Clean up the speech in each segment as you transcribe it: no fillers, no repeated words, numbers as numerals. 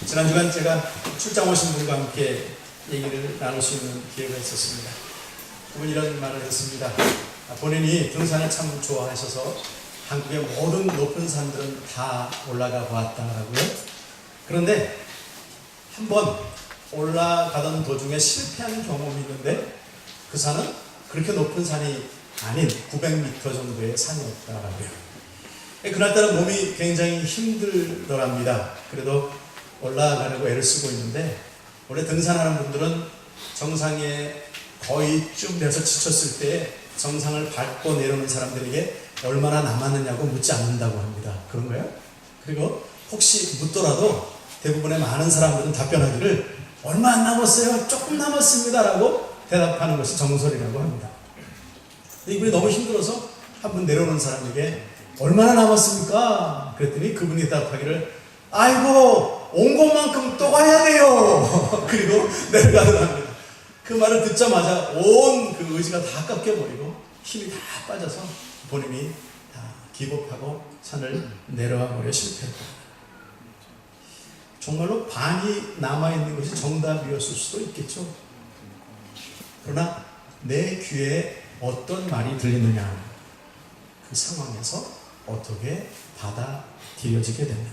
지난 주간 제가 출장 오신 분과 함께 얘기를 나눌 수 있는 기회가 있었습니다. 그분이 이런 말을 했습니다. 본인이 등산을 참 좋아하셔서 한국의 모든 높은 산들은 다 올라가 보았다라고요. 그런데 한번 올라가던 도중에 실패한 경험이 있는데 그 산은 그렇게 높은 산이 아닌 900m 정도의 산이었다라고요. 그날따라 몸이 굉장히 힘들더랍니다. 그래도 올라가려고 애를 쓰고 있는데, 원래 등산하는 분들은 정상에 거의 쯤 돼서 지쳤을 때 정상을 밟고 내려오는 사람들에게 얼마나 남았느냐고 묻지 않는다고 합니다. 그런가요? 그리고 혹시 묻더라도 대부분의 많은 사람들은 답변하기를 얼마 안 남았어요, 조금 남았습니다 라고 대답하는 것이 정설이라고 합니다. 이분이 너무 힘들어서 한 분 내려오는 사람에게 얼마나 남았습니까? 그랬더니 그분이 대답하기를 아이고 온 것만큼 또 가야 돼요. 그리고 내려가더랍니다. 그 말을 듣자마자 온 그 의지가 다 깎여버리고 힘이 다 빠져서 본인이 다 기복하고 산을 내려와 버려 실패했다. 정말로 반이 남아있는 것이 정답이었을 수도 있겠죠. 그러나 내 귀에 어떤 말이 들리느냐, 그 상황에서 어떻게 받아들여지게 됐느냐.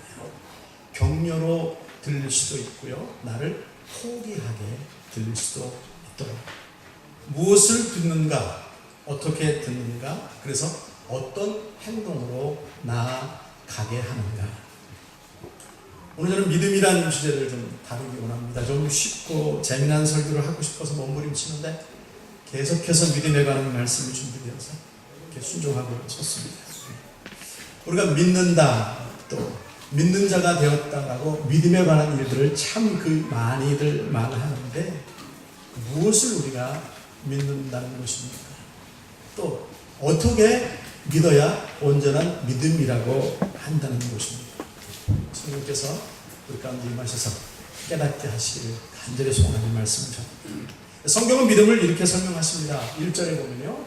격려로 들릴 수도 있고요, 나를 포기하게 들릴 수도 있도록. 무엇을 듣는가, 어떻게 듣는가, 그래서 어떤 행동으로 나아가게 하는가. 오늘 저는 믿음이라는 주제를 좀 다루기 원합니다. 좀 쉽고 재미난 설교를 하고 싶어서 몸부림치는데 계속해서 믿음에 관한 말씀을 준비되어서 이렇게 순종하고 섰습니다. 우리가 믿는다, 또 믿는 자가 되었다라고 믿음에 관한 일들을 참 많이들 말하는데 무엇을 우리가 믿는다는 것입니까? 또 어떻게 믿어야 온전한 믿음이라고 한다는 것입니까? 성령께서 우리 가운데 임하셔서 깨닫게 하시기를 간절히 소원하는 말씀을 전합니다. 성경은 믿음을 이렇게 설명하십니다. 1절에 보면요,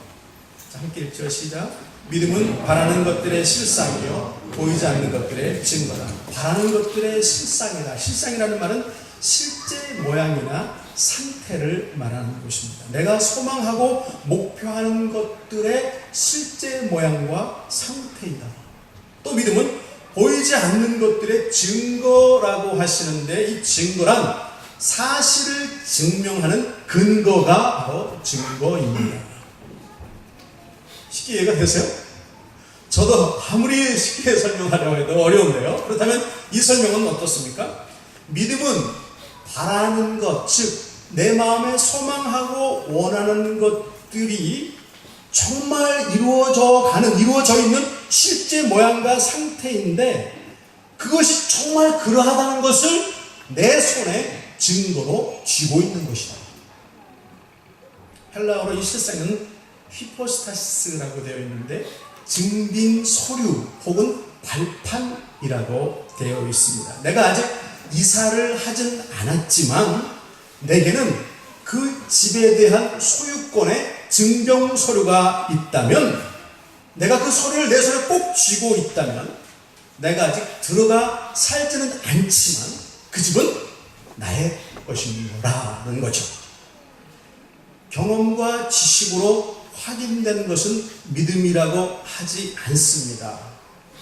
자, 함께 1절 시작. 믿음은 바라는 것들의 실상이요 보이지 않는 것들의 증거다. 바라는 것들의 실상이다. 실상이라는 말은 실제 모양이나 상태를 말하는 것입니다. 내가 소망하고 목표하는 것들의 실제 모양과 상태이다. 또 믿음은 보이지 않는 것들의 증거라고 하시는데, 이 증거란 사실을 증명하는 근거가 바로 증거입니다. 쉽게 이해가 되세요? 저도 아무리 쉽게 설명하려고 해도 어려운데요. 그렇다면 이 설명은 어떻습니까? 믿음은 바라는 것, 즉 내 마음에 소망하고 원하는 것들이 정말 이루어져 있는 실제 모양과 상태인데, 그것이 정말 그러하다는 것을 내 손에 증거로 쥐고 있는 것이다. 헬라어로 이 실상은 히포스타시스라고 되어 있는데 증빙 서류 혹은 발판이라고 되어 있습니다. 내가 아직 이사를 하진 않았지만 내게는 그 집에 대한 소유권의 증빙 서류가 있다면, 내가 그 서류를 내 손에 꼭 쥐고 있다면, 내가 아직 들어가 살지는 않지만 그 집은 나의 것인 거라는 거죠. 경험과 지식으로 확인된 것은 믿음이라고 하지 않습니다.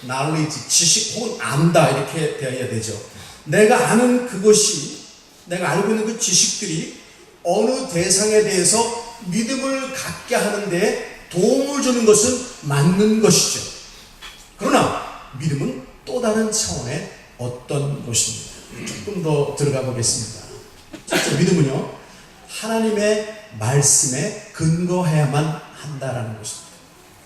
knowledge, 지식 혹은 안다, 이렇게 되어야 되죠. 내가 아는 그것이, 내가 알고 있는 그 지식들이 어느 대상에 대해서 믿음을 갖게 하는데 도움을 주는 것은 맞는 것이죠. 그러나 믿음은 또 다른 차원의 어떤 것입니다. 조금 더 들어가 보겠습니다. 첫째, 믿음은요, 하나님의 말씀에 근거해야만 한다라는 것입니다.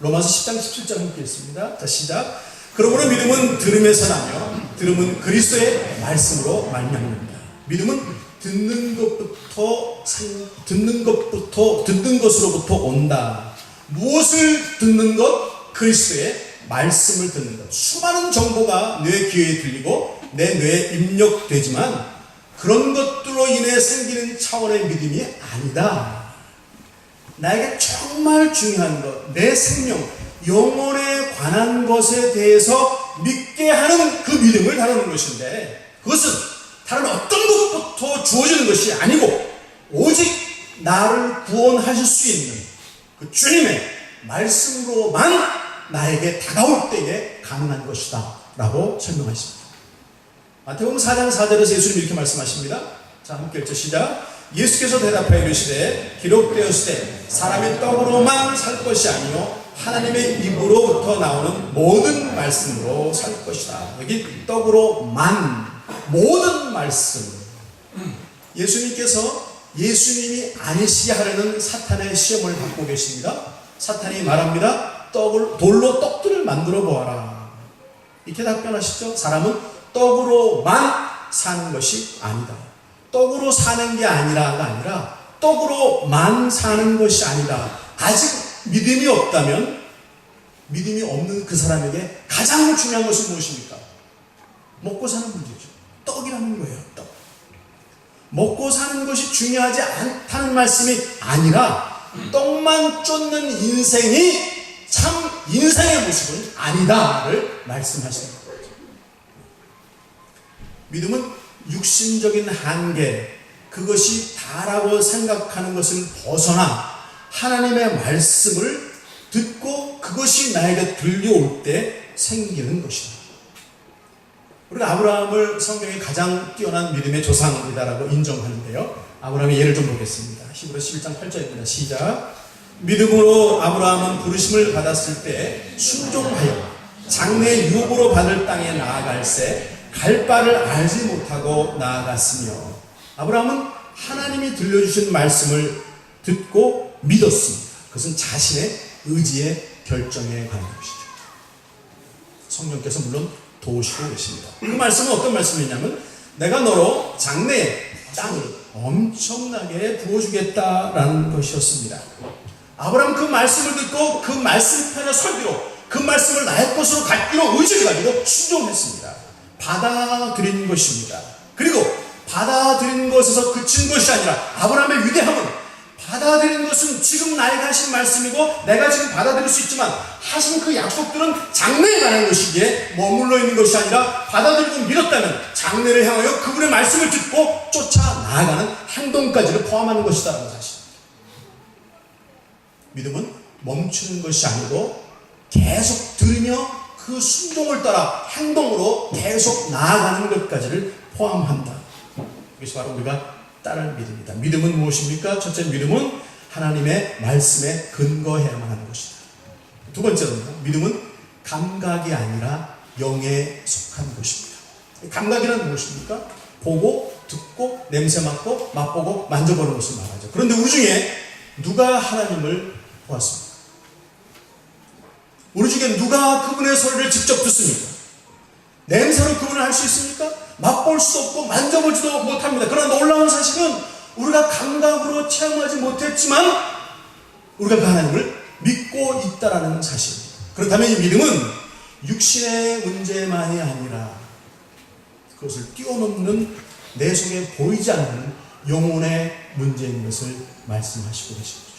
로마서 10장 17절 함께 읽습니다. 자, 시작. 그러므로 믿음은 들음에서 나며 들음은 그리스도의 말씀으로 말미암는다. 믿음은 듣는 것으로부터 온다. 무엇을 듣는 것? 그리스도의 말씀을 듣는 것. 수많은 정보가 뇌 귀에 들리고 내 뇌에 입력되지만 그런 것들로 인해 생기는 차원의 믿음이 아니다. 나에게 정말 중요한 것, 내 생명, 영혼에 관한 것에 대해서 믿게 하는 그 믿음을 다루는 것인데, 그것은 다른 어떤 것부터 주어지는 것이 아니고 오직 나를 구원하실 수 있는 그 주님의 말씀으로만 나에게 다가올 때에 가능한 것이다 라고 설명하십니다. 마태복음 4장 4절에서 예수님이 이렇게 말씀하십니다. 자, 함께 읽죠. 시작. 예수께서 대답하여 이르시되 기록되었을 때 사람이 떡으로만 살 것이 아니요 하나님의 입으로부터 나오는 모든 말씀으로 살 것이다. 여기 떡으로만, 모든 말씀. 예수님께서 예수님이 아니시게 하려는 사탄의 시험을 받고 계십니다. 사탄이 말합니다. 돌로 떡들을 만들어 보아라. 이렇게 답변하시죠. 사람은 떡으로만 사는 것이 아니다. 떡으로 사는 게 아니라 떡으로만 사는 것이 아니다. 아직 믿음이 없다면 믿음이 없는 그 사람에게 가장 중요한 것은 무엇입니까? 먹고 사는 문제죠. 떡이라는 거예요. 떡. 먹고 사는 것이 중요하지 않다는 말씀이 아니라 떡만 쫓는 인생이 참 인생의 모습은 아니다를 말씀하시는 거죠. 믿음은 육신적인 한계, 그것이 다라고 생각하는 것을 벗어나 하나님의 말씀을 듣고 그것이 나에게 들려올 때 생기는 것이다. 우리가 아브라함을 성경에 가장 뛰어난 믿음의 조상이다라고 인정하는데요. 아브라함의 예를 좀 보겠습니다. 히브리서 11장 8절입니다. 시작. 믿음으로 아브라함은 부르심을 받았을 때 순종하여 장래 유업으로 받을 땅에 나아갈새 갈 바를 알지 못하고 나아갔으며, 아브라함은 하나님이 들려주신 말씀을 듣고 믿었습니다. 그것은 자신의 의지의 결정에 관한 것이죠. 성령께서 물론 도우시고 계십니다. 그 말씀은 어떤 말씀이냐면 내가 너로 장래에 땅을 엄청나게 부어주겠다라는 것이었습니다. 아브라함은 그 말씀을 듣고 그 말씀편의 설교로 그 말씀을 나의 것으로 갖기로 의지를 가지고 순종했습니다. 받아들인 것입니다. 그리고 받아들인 것에서 그친 것이 아니라 아브라함의 위대함은 받아들인 것은 지금 나에게 하신 말씀이고 내가 지금 받아들일 수 있지만 하신 그 약속들은 장래에 관한 것이기에 머물러 있는 것이 아니라 받아들이고 믿었다면 장래를 향하여 그분의 말씀을 듣고 쫓아 나아가는 행동까지를 포함하는 것이다라는 사실입니다. 믿음은 멈추는 것이 아니고 계속 들으며 그 순종을 따라 행동으로 계속 나아가는 것까지를 포함한다. 이것이 바로 우리가 따를 믿음이다. 믿음은 무엇입니까? 첫째, 믿음은 하나님의 말씀에 근거해야만 하는 것이다. 두 번째로는 믿음은 감각이 아니라 영에 속한 것입니다. 감각이란 무엇입니까? 보고, 듣고, 냄새 맡고, 맛보고, 만져보는 것을 말하죠. 그런데 우리 중에 누가 하나님을 보았습니까? 우리 중에 누가 그분의 소리를 직접 듣습니까? 냄새로 그분을 알 수 있습니까? 맛볼 수도 없고 만져보지도 못합니다. 그러나 놀라운 사실은 우리가 감각으로 체험하지 못했지만 우리가 그 하나님을 믿고 있다는 사실입니다. 그렇다면 이 믿음은 육신의 문제만이 아니라 그것을 뛰어넘는 내 속에 보이지 않는 영혼의 문제인 것을 말씀하시고 계십니다.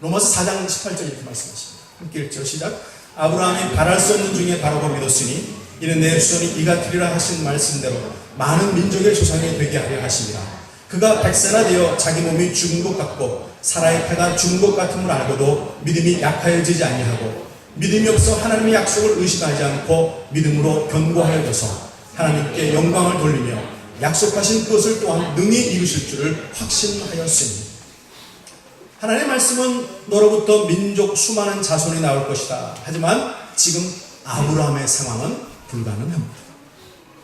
로마서 4장 18절 이렇게 말씀하십니다. 함께 읽죠. 시작. 아브라함이 바랄 수 없는 중에 바라고 믿었으니 이는 내 후손이 이가 되리라 하신 말씀대로 많은 민족의 조상이 되게 하려 하심이라. 그가 100세나 되어 자기 몸이 죽은 것 같고 사라의 패가 죽은 것 같음을 알고도 믿음이 약하여지지 아니하고 믿음이 없어 하나님의 약속을 의심하지 않고 믿음으로 견고하여져서 하나님께 영광을 돌리며 약속하신 그것을 또한 능히 이루실 줄을 확신하였으니. 하나님의 말씀은 너로부터 민족 수많은 자손이 나올 것이다. 하지만 지금 아브라함의 상황은 불가능합니다.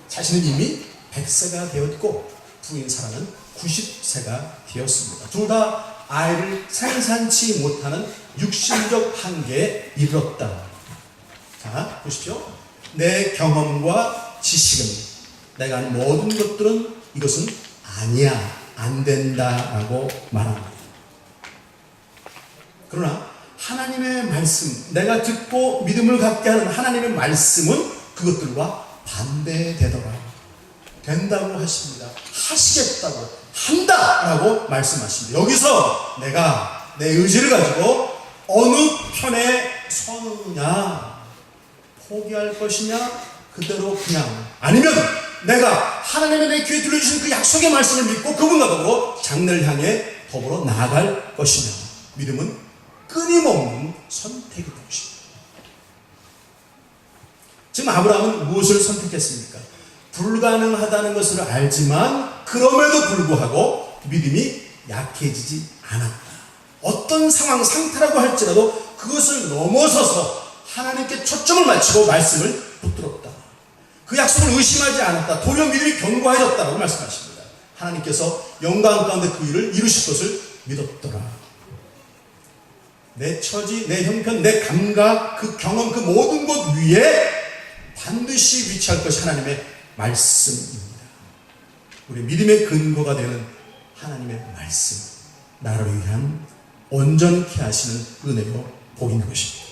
자신은 이미 100세가 되었고 부인 사라는 90세가 되었습니다. 둘 다 아이를 생산치 못하는 육신적 한계에 이르렀다. 자, 보십시오. 내 경험과 지식은, 내가 아는 모든 것들은 이것은 아니야, 안 된다라고 말합니다. 그러나 하나님의 말씀, 내가 듣고 믿음을 갖게 하는 하나님의 말씀은 그것들과 반대되더라. 된다고 하십니다. 하시겠다고, 한다라고 말씀하십니다. 여기서 내가 내 의지를 가지고 어느 편에 서느냐, 포기할 것이냐, 그대로 그냥, 아니면 내가 하나님의 내 귀에 들려주신 그 약속의 말씀을 믿고 그분과 더불어 장래를 향해 더불어 나아갈 것이냐. 믿음은 끊임없는 선택이 것입니다. 지금 아브라함은 무엇을 선택했습니까? 불가능하다는 것을 알지만 그럼에도 불구하고 믿음이 약해지지 않았다. 어떤 상황, 상태라고 할지라도 그것을 넘어서서 하나님께 초점을 맞추고 말씀을 붙들었다. 그 약속을 의심하지 않았다. 도리어 믿음이 견고해졌다라고 말씀하십니다. 하나님께서 영광 가운데 그 일을 이루실 것을 믿었더라. 내 처지, 내 형편, 내 감각, 그 경험, 그 모든 것 위에 반드시 위치할 것이 하나님의 말씀입니다. 우리 믿음의 근거가 되는 하나님의 말씀, 나를 위한 온전케 하시는 은혜로 복 있는 것입니다.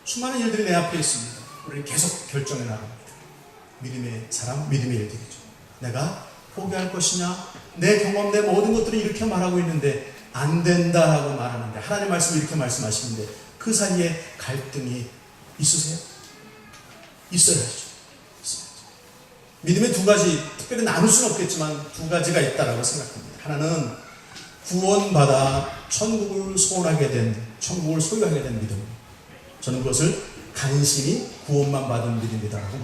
수많은 일들이 내 앞에 있습니다. 우리는 계속 결정해 나갑니다. 믿음의 사람, 믿음의 일들이죠. 내가 포기할 것이냐, 내 경험, 내 모든 것들을 이렇게 말하고 있는데 안 된다고 말하는데 하나님 말씀을 이렇게 말씀하시는데 그 사이에 갈등이 있으세요? 있어야죠. 믿음의 두 가지, 특별히 나눌 수는 없겠지만 두 가지가 있다라고 생각합니다. 하나는 구원받아 천국을 소원하게 된, 천국을 소유하게 된 믿음. 저는 그것을 간신히 구원만 받은 믿음이다라고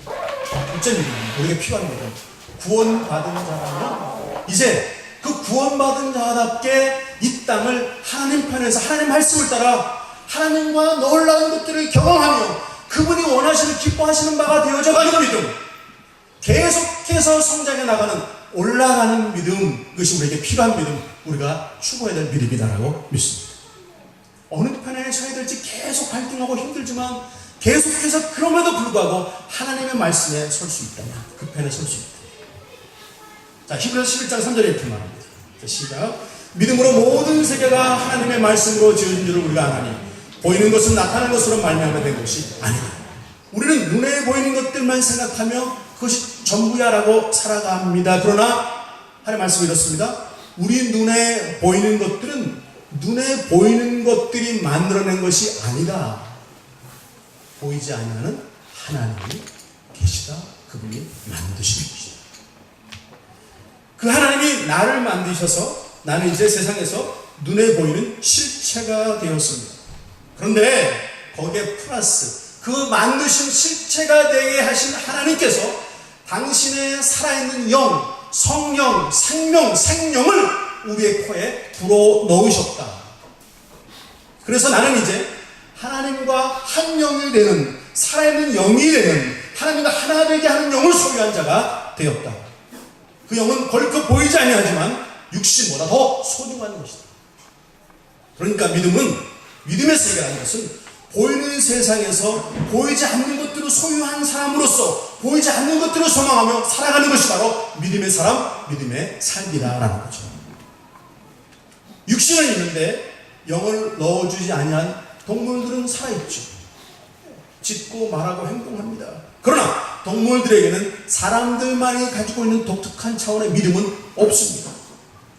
말합니다. 둘째 믿음은 우리에게 필요한 믿음. 구원받은 자라면 이제 그 구원받은 자답게 이 땅을 하나님 편에서 하나님 말씀을 따라 하나님과 놀라운 것들을 경험하며 그분이 원하시는 기뻐하시는 바가 되어져 가는 믿음. 계속해서 성장해 나가는 올라가는 믿음, 그것이 우리에게 필요한 믿음, 우리가 추구해야 될 믿음이다라고 믿습니다. 어느 편에 서야 될지 계속 갈등하고 힘들지만 계속해서 그럼에도 불구하고 하나님의 말씀에 설 수 있다면 그 편에 설 수 있다. 자, 히브리서 11장 3절에 이렇게 말합니다. 자, 시작. 믿음으로 모든 세계가 하나님의 말씀으로 지어진 줄을 우리가 아나니 보이는 것은 나타난 것으로 말미암아 된 것이 아니다. 우리는 눈에 보이는 것들만 생각하며 그것이 전부야라고 살아갑니다. 그러나 하나님의 말씀이 이렇습니다. 우리 눈에 보이는 것들은 눈에 보이는 것들이 만들어낸 것이 아니다. 보이지 아니하는 하나님이 계시다. 그분이 만드신 것이다. 그 하나님이 나를 만드셔서 나는 이제 세상에서 눈에 보이는 실체가 되었습니다. 그런데 거기에 플러스 그 만드신 실체가 되게 하신 하나님께서 당신의 살아있는 영, 성령, 생명, 생명을 우리의 코에 불어넣으셨다. 그래서 나는 이제 하나님과 한 영이 되는, 살아있는 영이 되는, 하나님과 하나 되게 하는 영을 소유한 자가 되었다. 그 영은 걸컥 보이지 아니하지만 육신보다 더 소중한 것이다. 그러니까 믿음은, 믿음의 세계라는 것은 보이는 세상에서 보이지 않는 것들을 소유한 사람으로서 보이지 않는 것들을 소망하며 살아가는 것이 바로 믿음의 사람, 믿음의 삶이다라는 거죠. 육신은 있는데 영을 넣어주지 아니한 동물들은 살아있죠. 짖고 말하고 행동합니다. 그러나 동물들에게는 사람들만이 가지고 있는 독특한 차원의 믿음은 없습니다.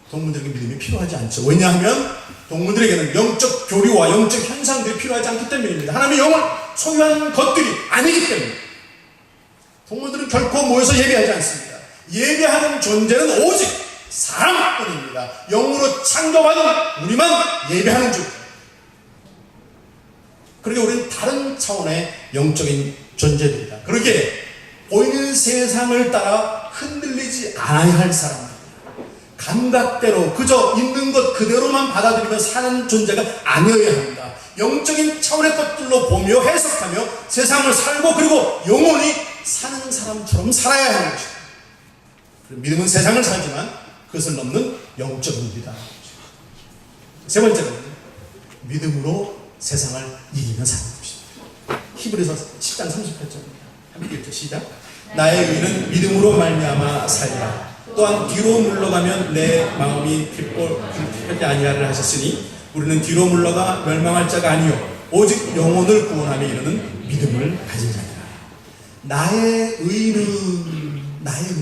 동물들에게 믿음이 필요하지 않죠. 왜냐하면 동물들에게는 영적 교류와 영적 현상들이 필요하지 않기 때문입니다. 하나님의 영을 소유한 것들이 아니기 때문에 동물들은 결코 모여서 예배하지 않습니다. 예배하는 존재는 오직 사람뿐입니다. 영으로 창조받은 우리만 예배하는 줄. 그러게 우리는 다른 차원의 영적인 존재들이다. 그러게 보이는 세상을 따라 흔들리지 않아야 할 사람들, 감각대로 그저 있는 것 그대로만 받아들이며 사는 존재가 아니어야 합니다. 영적인 차원의 것들로 보며 해석하며 세상을 살고 그리고 영원히 사는 사람처럼 살아야 하는 것입니다. 믿음은 세상을 살지만 그것을 넘는 영적인 일이다. 세 번째는 믿음으로 세상을 이기며 사는 것입니다. 히브리서 10장 38절입니다. 함께 읽죠. 시작. 나의 의는 믿음으로 말미암아 살리라. 또한 뒤로 물러가면 내 마음이 기쁘지 아니하리라 하셨으니 우리는 뒤로 물러가 멸망할 자가 아니요 오직 영혼을 구원하며 이르는 믿음을 가진 자니라. 나의 의는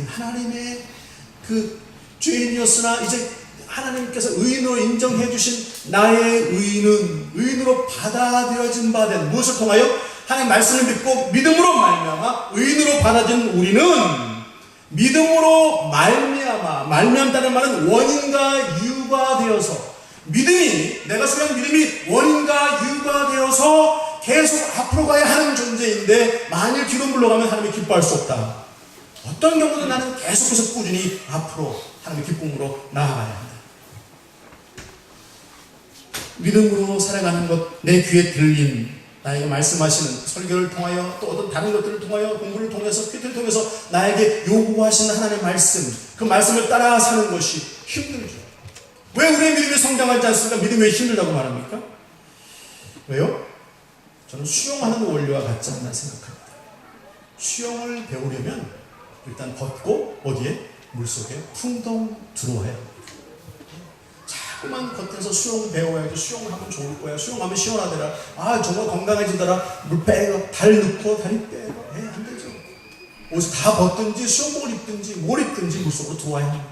하나님의 그 죄인이었으나 이제 하나님께서 의인으로 인정해 주신 나의 의인은 의인으로 받아들여진 바 된 무엇을 통하여 하나님 말씀을 믿고 믿음으로 말미암아 의인으로 받아진 우리는 믿음으로 말미암다는 말은 원인과 이유가 되어서 믿음이 내가 소유한 믿음이 원인과 이유가 되어서 계속 앞으로 가야 하는 존재인데 만일 뒤로 물러가면 하나님이 기뻐할 수 없다. 어떤 경우도 나는 계속해서 꾸준히 앞으로 하나님의 기쁨으로 나아가야 한다. 믿음으로 살아가는 것, 내 귀에 들린 나에게 말씀하시는 설교를 통하여 또 어떤 다른 것들을 통하여 공부를 통해서 퀴즈를 통해서 나에게 요구하시는 하나님의 말씀, 그 말씀을 따라 사는 것이 힘들죠. 왜 우리의 믿음이 성장하지 않습니까? 믿음이 왜 힘들다고 말합니까? 왜요? 저는 수영하는 원리와 같지 않나 생각합니다. 수영을 배우려면 일단 걷고 어디에? 물속에 풍덩 들어와야 합니다. 자꾸만 겉에서 수영 배워야지, 수영하면 좋을 거야, 수영하면 시원하더라, 아 정말 건강해지더라, 물 빼고 발 넣고 다리 빼고, 안 되죠. 옷을 다 벗든지 수영복을 입든지 뭘 입든지 물속으로 들어와야 합니다.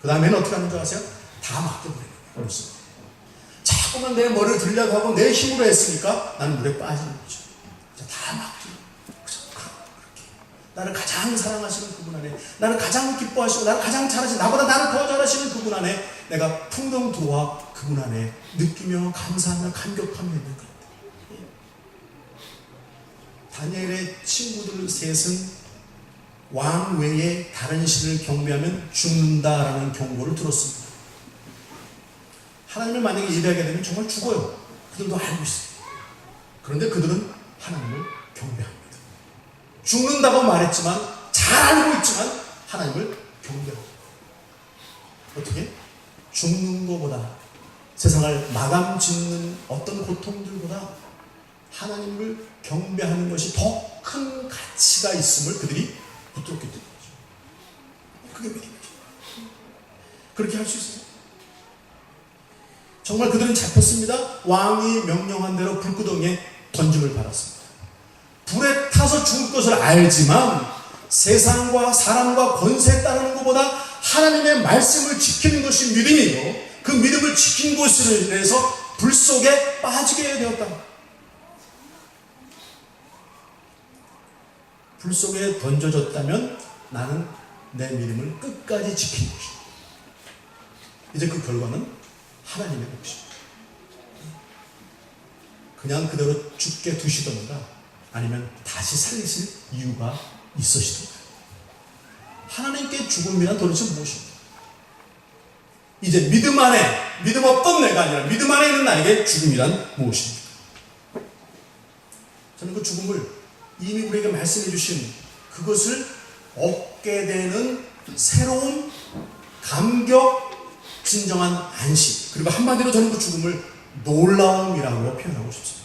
그 다음에는 어떻게 하는 줄 아세요? 다 맡겨버려요. 물속에 자꾸만 내 머리를 들려고 하고 내 힘으로 했으니까 나는 물에 빠지는 거죠. 다 맡기고 나를 가장 사랑하시는 그분 안에, 나를 가장 기뻐하시고 나를 가장 잘하시는, 나보다 나를 더 잘하시는 그분 안에 내가 풍덩 들어와 그분 안에 느끼며 감사하며 감격하며 있는 것. 다니엘의 친구들 셋은 왕 외에 다른 신을 경배하면 죽는다라는 경고를 들었습니다. 하나님을 만약에 예배하게 되면 정말 죽어요. 그들도 알고 있어요. 그런데 그들은 하나님을 경배합니다. 죽는다고 말했지만, 잘 알고 있지만 하나님을 경배합니다. 어떻게? 죽는 것보다, 세상을 마감 짓는 어떤 고통들보다 하나님을 경배하는 것이 더 큰 가치가 있음을 그들이 붙들었기 때문이죠. 그게 믿음이죠. 그렇게 할 수 있어요. 정말 그들은 잡혔습니다. 왕이 명령한 대로 불구덩이에 던짐을 받았습니다. 불에 타서 죽을 것을 알지만 세상과 사람과 권세에 따르는 것보다 하나님의 말씀을 지키는 것이 믿음이고, 그 믿음을 지킨 것으로 인해서 불 속에 빠지게 되었다. 불 속에 던져졌다면 나는 내 믿음을 끝까지 지킨 것이다. 이제 그 결과는 하나님의 몫입니다. 그냥 그대로 죽게 두시던가 아니면 다시 살리실 이유가 있으시던가. 하나님께 죽음이란 도대체 무엇입니까? 이제 믿음 안에, 믿음 없던 내가 아니라 믿음 안에 있는 나에게 죽음이란 무엇입니까? 저는 그 죽음을 이미 우리에게 말씀해 주신 그것을 얻게 되는 새로운 감격, 진정한 안식, 그리고 한마디로 저는 그 죽음을 놀라움이라고 표현하고 싶습니다.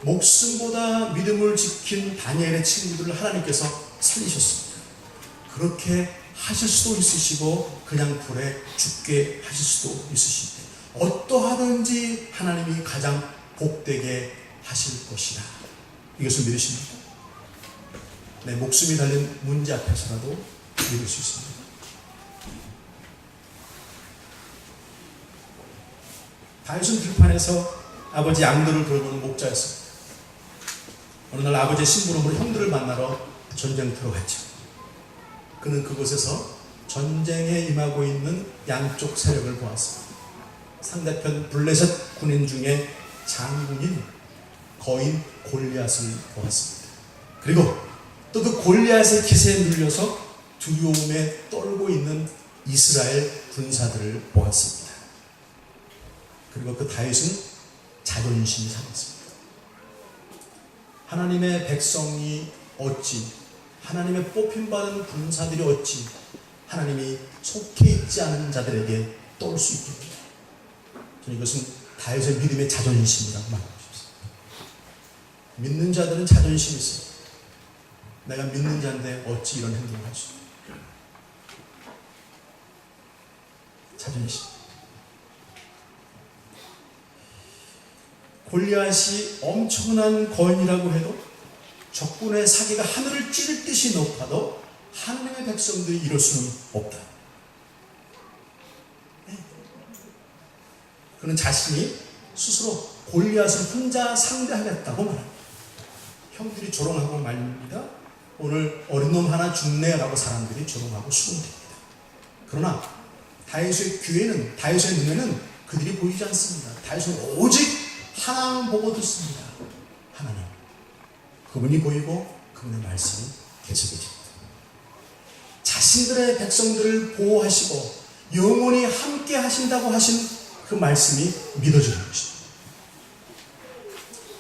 목숨보다 믿음을 지킨 다니엘의 친구들을 하나님께서 살리셨습니다. 그렇게 하실 수도 있으시고 그냥 불에 죽게 하실 수도 있으시고, 어떠하든지 하나님이 가장 복되게 하실 것이다. 이것을 믿으십니까? 내 목숨이 달린 문제 앞에서라도 믿을 수 있습니다. 다윗은 들판에서 아버지 양들을 돌보는 목자였습니다. 어느 날 아버지의 심부름으로 형들을 만나러 전쟁터로 갔죠. 그는 그곳에서 전쟁에 임하고 있는 양쪽 세력을 보았습니다. 상대편 블레셋 군인 중에 장군인 거인 골리앗을 보았습니다. 그리고 또 그 골리앗의 기세에 눌려서 두려움에 떨고 있는 이스라엘 군사들을 보았습니다. 그리고 그 다윗은 자존심이 상했습니다. 하나님의 백성이 어찌, 하나님의 뽑힘받은 군사들이 어찌 하나님이 속해 있지 않은 자들에게 떨 수 있겠느냐. 저는 이것은 다윗의 믿음의 자존심이라고 말하고 싶습니다. 믿는 자들은 자존심이 있어요. 내가 믿는 자인데 어찌 이런 행동을 할 수 있냐. 자존심. 골리앗이 엄청난 거인이라고 해도, 적군의 사기가 하늘을 찌를 듯이 높아도 하나님의 백성들이 이럴 수는 없다. 그는 자신이 스스로 골리앗을 혼자 상대하겠다고 말합니다. 형들이 조롱하고 말립니다. 오늘 어린 놈 하나 죽네라고 사람들이 조롱하고 수군댑니다. 그러나 다윗의 귀에는, 다윗의 눈에는 그들이 보이지 않습니다. 다윗은 오직 하나님 보고 듣습니다. 하나님. 그분이 보이고 그분의 말씀이 계속해집니다. 자신들의 백성들을 보호하시고 영원히 함께 하신다고 하신 그 말씀이 믿어지는 것입니다.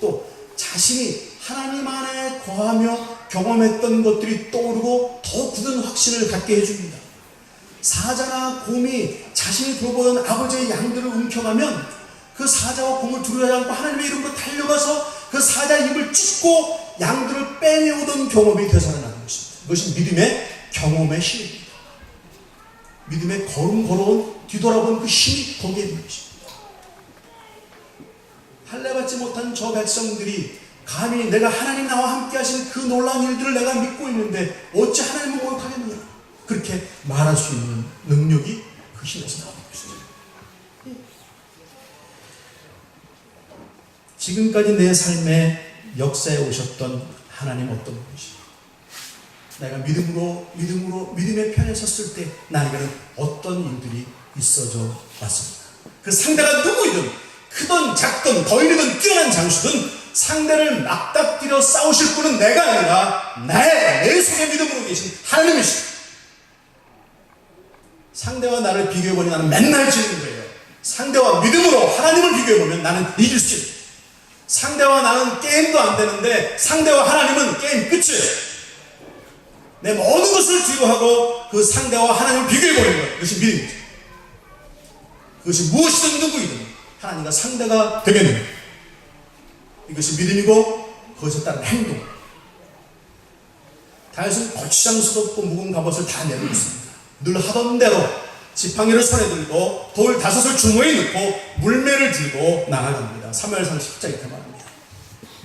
또 자신이 하나님 안에 거하며 경험했던 것들이 떠오르고 더 굳은 확신을 갖게 해줍니다. 사자나 곰이 자신이 돌보던 아버지의 양들을 움켜가면 그 사자와 곰을 두려워하지 않고 하나님의 이름으로 달려가서 그 사자의 입을 찢고 양들을 빼내오던 경험이 되살아나는 것입니다. 이것이 믿음의 경험의 힘입니다. 믿음의 걸음 걸어온 뒤돌아본 그 힘이 거기에 있는 것입니다. 할례받지 못한 저 백성들이 감히 내가 하나님 나와 함께 하신 그 놀라운 일들을 내가 믿고 있는데 어찌 하나님을 모욕하겠느냐, 그렇게 말할 수 있는 능력이 그 힘에서 나오는 것입니다. 지금까지 내 삶의 역사에 오셨던 하나님 어떤 분이십니까? 내가 믿음의 편에 섰을 때 나에게는 어떤 일들이 있어져 왔습니다. 그 상대가 누구이든 크든 작든 거인이든 뛰어난 장수든 상대를 맞닥뜨려 싸우실 분은 내가 아니라 내 속에 믿음으로 계신 하나님이십니다. 상대와 나를 비교해보니 나는 맨날 지는 거예요. 상대와 믿음으로 하나님을 비교해보면 나는 이길 수 있어요. 상대와 나는 게임도 안 되는데 상대와 하나님은 게임 끝이에요. 내 모든 것을 뒤로 하고 그 상대와 하나님을 비교해보는 거예요. 그것이 믿음이죠. 그것이 무엇이든 누구이든 하나님과 상대가 되겠는 거예요. 이것이 믿음이고 그것에 따른 행동. 다윗은 거추장스럽고 묵은 갑옷을 다 내놓습니다. 늘 하던 대로 지팡이를 손에 들고 돌 5을 주머니에 넣고 물매를 들고 나아갑니다. 사무엘상 10장 이렇게 말합니다.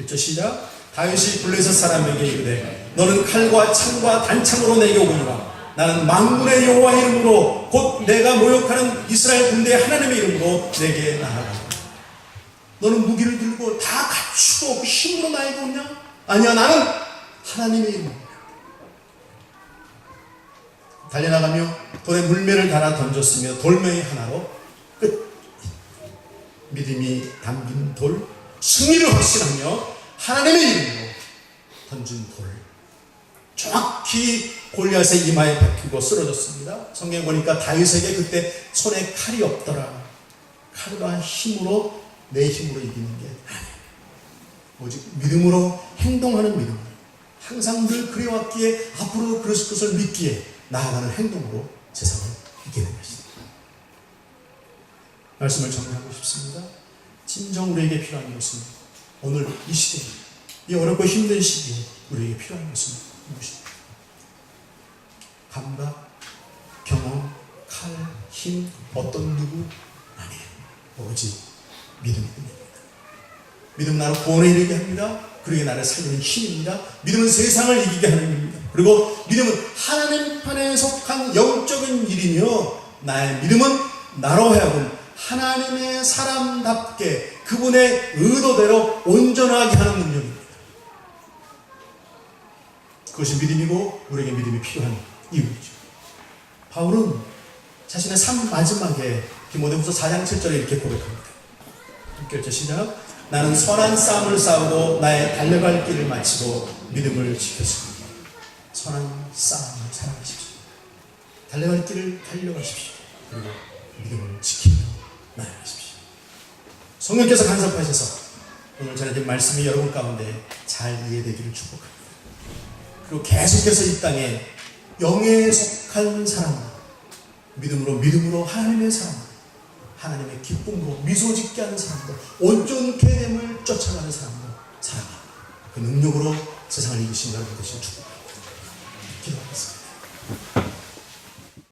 1절 시작. 다윗이 블레셋 사람에게 이르되 너는 칼과 창과 단창으로 내게 오거니와 나는 만군의 여호와 이름으로 곧 내가 모욕하는 이스라엘 군대의 하나님의 이름으로 내게 나아간다. 너는 무기를 들고 다 갖추고 그 힘으로 나에게 오냐? 아니야, 나는 하나님의 이름으로 달려나가며 돌에 물매를 달아 던졌으며 돌멩이 하나로 끝. 믿음이 담긴 돌, 승리를 확신하며 하나님의 이름으로 던진 돌, 정확히 골리앗의 이마에 박히고 쓰러졌습니다. 성경에 보니까 다윗에게 그때 손에 칼이 없더라. 칼과 힘으로, 내 힘으로 이기는 게 아니에요. 오직 믿음으로 행동하는 믿음, 항상 늘 그래왔기에 앞으로 그랬을 것을 믿기에 나아가는 행동으로 세상을 이기는 것입니다. 말씀을 정리하고 싶습니다. 진정 우리에게 필요한 것은 오늘 이 시대에, 이 어렵고 힘든 시기에 우리에게 필요한 것은 무엇입니까? 감각, 경험, 칼, 힘, 어떤 누구? 아니에요. 오직 믿음이 됩니다. 믿음 나를 구원에 이르게 합니다. 그러게 나를 살리는 힘입니다. 믿음은 세상을 이기게 하는 힘입니다. 그리고 믿음은 하나님 편에 속한 영적인 일이며 나의 믿음은 나로 하여금 하나님의 사람답게 그분의 의도대로 온전하게 하는 능력입니다. 그것이 믿음이고 우리에게 믿음이 필요한 이유이죠. 바울은 자신의 삶 마지막에 디모데후서 4장 7절에 이렇게 고백합니다. 6절째 시작. 나는 선한 싸움을 싸우고 나의 달려갈 길을 마치고 믿음을 지켰습니다. 선한 싸움을 사랑하십시오. 달려갈 길을 달려가십시오. 그리고 믿음을 지키며 나아가십시오. 성령께서 간섭하셔서 오늘 전해진 말씀이 여러분 가운데 잘 이해되기를 축복합니다. 그리고 계속해서 이 땅에 영에 속한 사람, 믿음으로 하나님의 사람, 하나님의 기쁨으로 미소 짓게 하는 사람들, 온전케 됨을 쫓아가는 사람들 살아가 그 능력으로 세상을 이기신 여러분 되시길 축복합니다. 기도하겠습니다.